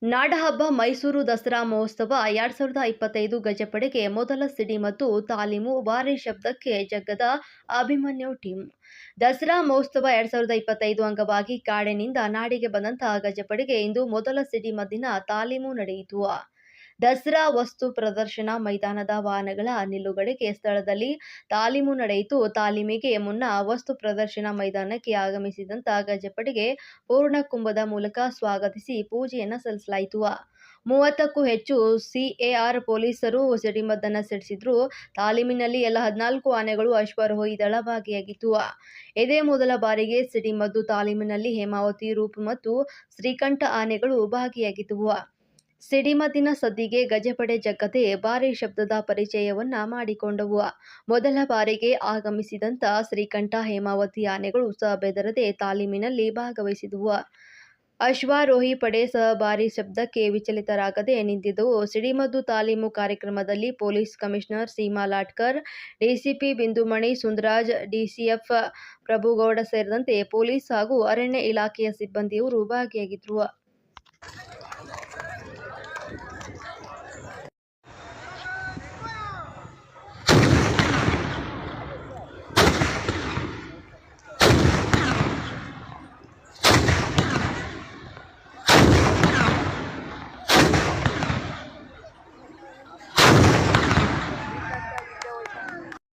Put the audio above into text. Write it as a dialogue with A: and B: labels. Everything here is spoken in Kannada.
A: ನಾಡಹಬ್ಬ ಮೈಸೂರು ದಸರಾ ಮಹೋತ್ಸವ 2025 ಗಜಪಡೆಗೆ ಮೊದಲ ಸಿಡಿಮದ್ದು ತಾಲೀಮು ಭಾರೀ ಶಬ್ದಕ್ಕೆ ಜಗ್ಗದ ಅಭಿಮನ್ಯು ಟೀಮ್. ದಸರಾ ಮಹೋತ್ಸವ 2025 ಅಂಗವಾಗಿ ಕಾಡಿನಿಂದ ನಾಡಿಗೆ ಬಂದಂತಹ ಗಜಪಡೆಗೆ ಇಂದು ಮೊದಲ ಸಿಡಿಮದ್ದಿನ ತಾಲೀಮು ನಡೆಯಿತು. ದಸರಾ ವಸ್ತು ಪ್ರದರ್ಶನ ಮೈದಾನದ ವಾಹನಗಳ ನಿಲುಗಡೆಗೆ ಸ್ಥಳದಲ್ಲಿ ತಾಲೀಮು ನಡೆಯಿತು. ತಾಲೀಮಿಗೆ ಮುನ್ನ ವಸ್ತು ಪ್ರದರ್ಶನ ಮೈದಾನಕ್ಕೆ ಆಗಮಿಸಿದಂತ ಗಜಪಡೆಗೆ ಪೂರ್ಣಕುಂಭದ ಮೂಲಕ ಸ್ವಾಗತಿಸಿ ಪೂಜೆಯನ್ನು ಸಲ್ಲಿಸಲಾಯಿತು. 30ಕ್ಕೂ ಹೆಚ್ಚು ಸಿಎಆರ್ ಪೊಲೀಸರು ಸಿಡಿಮದ್ದನ್ನು ಸಿಡಿಸಿದ್ರು. ತಾಲೀಮಿನಲ್ಲಿ ಎಲ್ಲ 14 ಆನೆಗಳು ಅಶ್ವಾರೋಹಿ ದಳ ಭಾಗಿಯಾಗಿತ್ತು. ಇದೇ ಮೊದಲ ಬಾರಿಗೆ ಸಿಡಿಮದ್ದು ತಾಲೀಮಿನಲ್ಲಿ ಹೇಮಾವತಿ, ರೂಪ್ ಮತ್ತು ಶ್ರೀಕಂಠ ಆನೆಗಳು ಭಾಗಿಯಾಗಿದ್ದವು. ಸಿಡಿಮದ್ದಿನ ಸದ್ದಿಗೆ ಗಜಪಡೆ ಜಗ್ಗದೆ ಭಾರೀ ಶಬ್ದದ ಪರಿಚಯವನ್ನ ಮಾಡಿಕೊಂಡವು. ಮೊದಲ ಬಾರಿಗೆ ಆಗಮಿಸಿದಂತ ಶ್ರೀಕಂಠ, ಹೇಮಾವತಿ ಆನೆಗಳು ಸಹ ಬೆದರದೆ ತಾಲೀಮಿನಲ್ಲಿ ಭಾಗವಹಿಸಿದವು. ಅಶ್ವಾರೋಹಿ ಪಡೆ ಸಹ ಭಾರೀ ಶಬ್ದಕ್ಕೆ ವಿಚಲಿತರಾಗದೆ ನಿಂತಿದ್ದವು. ಸಿಡಿಮದ್ದು ತಾಲೀಮು ಕಾರ್ಯಕ್ರಮದಲ್ಲಿ police commissioner Seema Latkar, DCP Bindumani Sundaraj, DCF Prabhugowda ಸೇರಿದಂತೆ ಪೊಲೀಸ್ ಹಾಗೂ ಅರಣ್ಯ ಇಲಾಖೆಯ ಸಿಬ್ಬಂದಿಯವರು ಭಾಗಿಯಾಗಿದ್ದರು.